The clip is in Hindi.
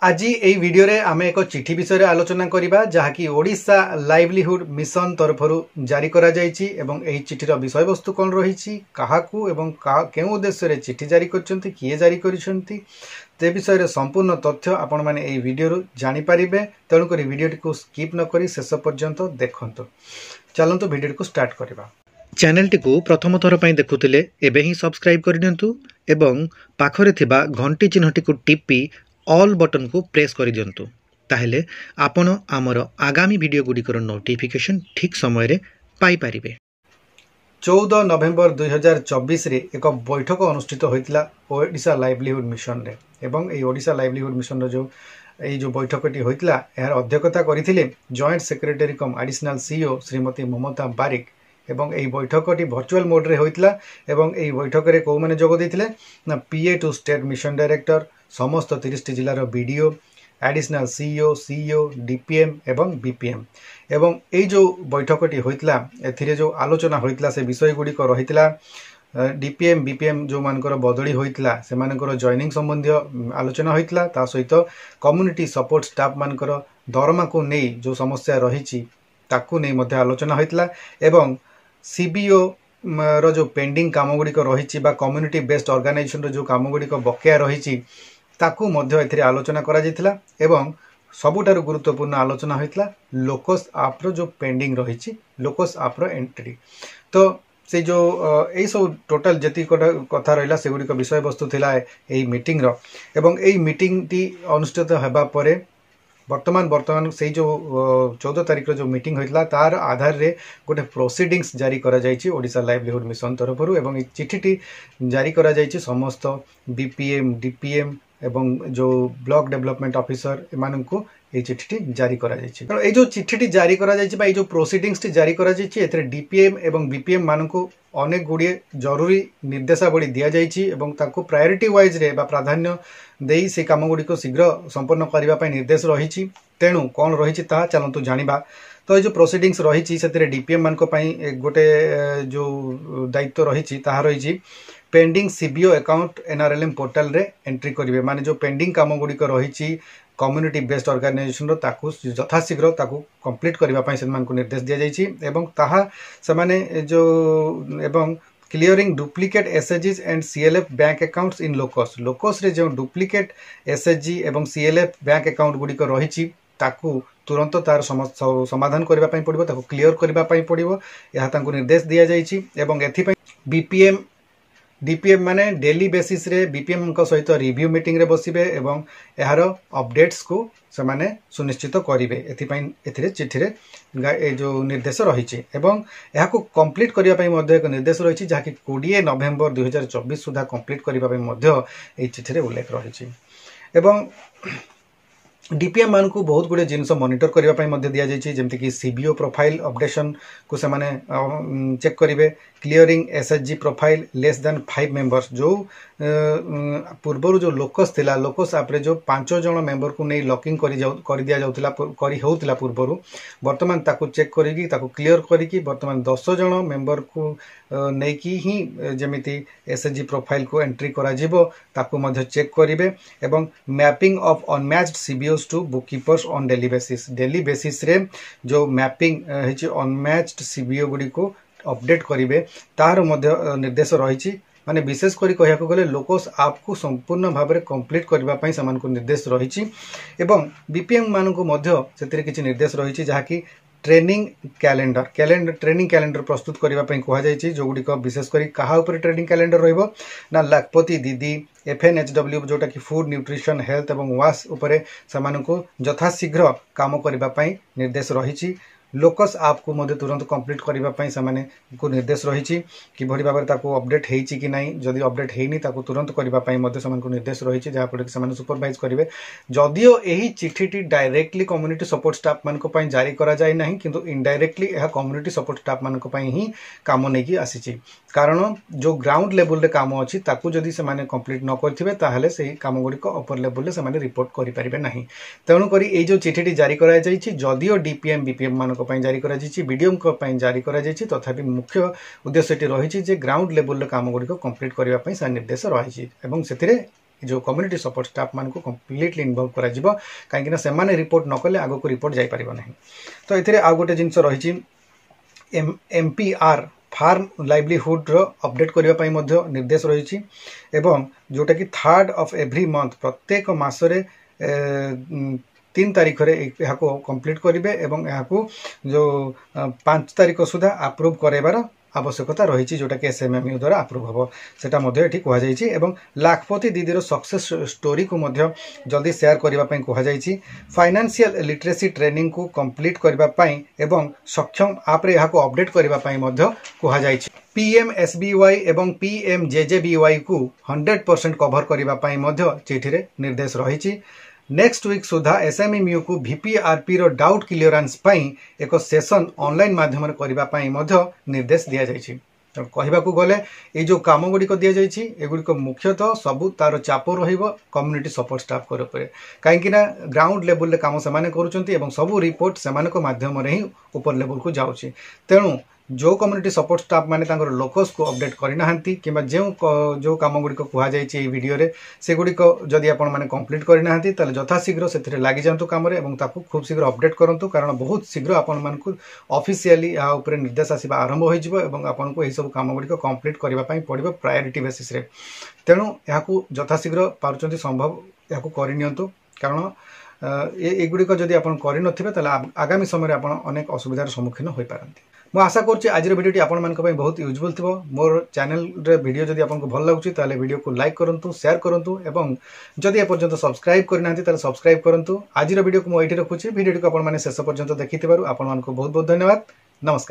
आज এই ভিডিওরে আমি এক চিঠি বিষয়ে আলোচনা করিবা যাহাকি ওড়িশা লাইভলিহুড মিশন তরফরু জারি করা যাইছি এবং এই চিঠির বিষয়বস্তু কোন রহিছি কাহাকু এবং কেউ উদ্দেশ্যে চিঠি জারি করছেন কিয়ে জারি করিছন্তি তে বিষয়ে সম্পূর্ণ তথ্য আপন মানে এই ভিডিওরু জানি পারিবে তেণুক ভিডিওটিকে স্কিপ ন করি শেষ পর্যন্ত দেখন্তু চলন্তু ভিডিওটিকে স্টার্ট করিবা চ্যানেলটিকে প্রথম থর পাই দেখুଥିଲେ এবে হি সবস্ক্রাইব করি নিয়ন্তু এবং পাখরে থিবা ঘंटी চিহ্নটিকে টিপি ऑल बटन को प्रेस कर दिंतु ताहेले आपण आमर आगामी वीडियो गुड़िकर नोटिफिकेशन ठीक समय रे पाई पारिबे। 14 नवेम्बर 2024 रे एक बैठक अनुष्ठित होइतिला ओडिशा लाइवलीहुड मिशन रे एवं ए ओडिशा लाइवलीहुड मिशन रो जो बैठकटी होइतिला यार अध्यक्षता करिथिले जॉइंट सेक्रेटरी कम एडिशनल सीईओ श्रीमती ममता बारिक एवं ए बैठकटी वर्चुअल मोड रे होइतिला एवं ए बैठक रे को माने जोग दैथिले ना पीए टू स्टेट मिशन डायरेक्टर समस्त 30 जिलार बीडीओ एडिशनल सीईओ डीपीएम एवं बीपीएम एवं ए जो बैठकटी होइतिला एथिरे जो आलोचना होइतिला से विषय गुडी को रहितिला डीपीएम बीपीएम जो मानकर बदली होइतिला से मानकर जॉइनिंग संबंधी आलोचना होइतिला ता सहित कम्युनिटी सपोर्ट स्टाफ मानकर दरमा को नै जो समस्या रहिछि ताकू नै मध्ये आलोचना होइतिला एवं सीबीओ रो जो पेंडिंग काम गुडी को रहिछि बा कम्युनिटी बेस्ड ऑर्गेनाइजेशन रो जो काम गुडी को बकेया रहिछि ताकू मध्य एथिरे आलोचना करा जायतिला एवं सबुठारु गुरुत्वपूर्ण आलोचना होइतिला लोकस आप रो जो पेंडिंग रहिछि लोकस आप रो एंट्री तो से जो ए सब टोटल जति कथा रहिला से गुडी को विषय वस्तु थिला ए मीटिंग रो एवं ए मीटिंग टी अनुष्ठित हेबा परे वर्तमान से जो 14 तारीख जो मीटिंग होइतला तार आधार रे गोटे प्रोसीडिंग्स जारी करा जायछि ओडिशा लाइवलीहुड मिशन तरफरु एवं ए चिठीटी जारी करा जायछि समस्त बीपीएम डीपीएम एवं जो ब्लॉक डेवलपमेंट ऑफिसर एमानंकु ए चिठीटी जारी करा जायछि कारण ए जो चिठीटी जारी करा जायछि बा ए जो प्रोसीडिंग्स टी जारी करा जायछि एथरे डीपीएम एवं बीपीएम मानंकु अनेक गुड़िए जरूरी निर्देशावली दिया जायछि एवं ताको प्रायोरिटी वाइज रे बा प्राधान्य देई से काम गुडी को शीघ्र संपन्न करिबा पय निर्देश रहिछि तेणु कोन रहिछि ता चलंतु जानिबा तो ये जो प्रोसीडिंग्स रहिछि सेतरे डीपीएम मान को पय गोटे जो दायित्व रहिछि ताहा रहिछि pending CBO account NRLM portal रे एंट्री करिवे माने जो पेंडिंग काम गुडी को रहिछि कम्युनिटी बेस्ड ऑर्गेनाइजेशन रो ताकू यथाशीघ्र ताकू कंप्लीट करिबा पय सेमान को निर्देश दिया जायछि एवं ताहा समाने जो एवं clearing duplicate SHG and CLF bank accounts in locus रे जो डुप्लिकेट एसएचजी एवं सीएलएफ बैंक अकाउंट गुडी को रहिछि ताकू तुरंत तार समाधान करबा पय पड़िबो ताकू क्लियर करबा पय पड़िबो यहा तांको निर्देश दिया जायछि एवं एथि पय बीपीएम डीपीएम माने डेली बेसिस रे बीपीएम को सहित रिव्यू मीटिंग रे बसिबे एवं एहार अपडेट्स को से माने सुनिश्चित करिवे एथि पय एथिरे चिठी रे जो निर्देश रहिछि एवं एहा को कंप्लीट करिया पय मध्ये एक निर्देश रहिछि जाकि 20 नवेम्बर 2024 सुधा कंप्लीट करिबा पय मध्ये ए चिठी रे उल्लेख रहिछि एवं डीपीएम मान को बहुत गुड़े जिनस मॉनिटर करबा पय मध्ये दिया जायछि जेमति कि सीबीओ प्रोफाइल अपडेशन को से माने चेक करिवे clearing SHG profile less than 5 members जो पूर्वर जो लोकस थिला लोकस आपरे जो 5 जण मेंबर को नै लॉकिंग करि दिया जाउतिला करि होउतिला पूर्वर वर्तमान ताको चेक करिकि ताको क्लियर करिकि वर्तमान 10 जण मेंबर को नै कि ही जेमिति एसएचजी प्रोफाइल को एंट्री करा जिवो ताको मध्ये चेक करिवे एवं mapping of unmatched CBOs to bookkeepers on daily basis रे जो मैपिंग हेछि अनमैच्ड सीबीओ गुडी को अपडेट करिवे तार मध्ये निर्देश रहिछि माने विशेष करी कहया को गले लोकस आप को संपूर्ण भाव में कंप्लीट करबा पय समान को निर्देश रहिछि एवं बीपीएम मान को मध्ये सेतिरे किछि निर्देश रहिछि जहा कि ट्रेनिंग कैलेंडर प्रस्तुत करबा पय कहया जायछि जो गुडी को विशेष करी कहा ऊपर ट्रेनिंग कैलेंडर रहइबो ना लाखपति दीदी एफएनएचडब्ल्यू जोटा कि फूड न्यूट्रिशन हेल्थ एवं वाश ऊपर समान को यथाशीघ्र काम करबा पय निर्देश रहिछि लोकस आप को मध्ये तुरंत कंप्लीट करबा पय समाने को निर्देश रहिछि कि भरी भाबरे ताको अपडेट हेछि कि नाही जदी अपडेट हेइनी ताको तुरंत करबा पय मध्ये समान को निर्देश रहिछि जहा पर कि समान सुपरवाइज करिवे जदियो एही चिठीटी डायरेक्टली कम्युनिटी सपोर्ट स्टाफ मान को पय जारी करा जाय नाही किंतु इनडायरेक्टली एहा कम्युनिटी सपोर्ट स्टाफ मान को पय ही काम नेकी आसीछि कारण जो ग्राउंड लेवल रे काम अछि ताको जदी समान कंप्लीट न करथिबे ताहले सेही काम गुडी को अपर लेवल रे समान रिपोर्ट करि परिबे नाही तेणु करी ए जो चिठीटी जारी करा जायछि जदियो डीपीएम बीपीएम मान को पय जारी करा जायछि बीडीएम को पय जारी करा जायछि तथापि मुख्य उद्देश्यटी रहिछि जे ग्राउंड लेवल रे काम गुडी को कंप्लीट करिबा पय सा निर्देश रहिछि एवं सेथिरे जो कम्युनिटी सपोर्ट स्टाफ मान को कंप्लीटली इनवॉल्व करा जिवो काहेकि ना से माने रिपोर्ट न कले आगो को रिपोर्ट जाई परिबो नहीं। तो एथिरे आ गोटे जिंस रहिछि MPR फार्म लाइवलीहुड रो अपडेट करबा पई मध्य निर्देश रहिछि एवं जोटा कि 3rd ऑफ एवरी मंथ प्रत्येक मासरे 3 तारिख रे याको कंप्लीट करिवे एवं याको जो 5 तारिख सुधा अप्रूव करेबार आवश्यकता रही जोटा कि SMMU द्वारा अप्रूव हम सेटा मध्य एठी कहा जायछि एवं लाखपति दीदी सक्सेस स्टोरी को मध्य जल्दी शेयर करबा पई कहा जायछि। फाइनेंशियल लिटरेसी ट्रेनिंग को कंप्लीट करबा पई एवं सक्षम आप रे याको अपडेट करबा पई मध्य कहा जायछि। PMSBY एवं PMJJBY को 100% कवर करबा पई मध्य चिठी रे निर्देश रहिछि। नेक्स्ट वीक सुधा SMMU को VPRP रो डाउट क्लियरेंस पई एक सेशन ऑनलाइन माध्यम रे करबा पई मध्य निर्देश दिया जायछि। कहबा को गले ए जो काम गुडी को दिया जायछि एगुडी को मुख्यतः सबु तार चाप रहिबो कम्युनिटी सपोर्ट स्टाफ कर ऊपर काहेकि ना ग्राउंड लेवल रे काम से माने करूचंती एवं सबु रिपोर्ट से माने को माध्यम रे ही ऊपर लेवल को जाउछि। तेणु जो कम्युनिटी सपोर्ट स्टाफ माने तांकर लोकस को अपडेट करिनाहांती किबा जो काम गुडी को कुहा जायछि ए वीडियो रे से गुडी को जदि आपण माने कंप्लीट करिनाहांती तले यथा शीघ्र सेथिरे लागि जांतु काम रे एवं ताकू खूब शीघ्र अपडेट करंतु कारण बहुत शीघ्र आपण मानकु ऑफिशियली या ऊपर निर्देश आसीबा आरंभ होई जिवो एवं आपण को एही सब काम गुडी को कंप्लीट करबा पई पड़िबो प्रायोरिटी बेसिस रे। तेणु याकू यथा शीघ्र पारुचंती संभव याकू करिनियंतु कारण एगुड़िक जदि आप करें आगामी समय आप अनेक असुविधार सम्मुखीन हो पारती। मैं आशा करुच्ची आज भिडियो आपण मान बहुत यूजफुल थी। मोर चैनल रे वीडियो जदि आपको भल लगुच वीडियो को लाइक करूँ शेयर करूँ एवं जदि एपर्यंत सब्सक्राइब करना सब्सक्राइब करूँ। आज वीडियो को मुझे रखुच्छी वीडियो को आप शेष पर्यंत देखि बहुत बहुत धन्यवाद। नमस्कार।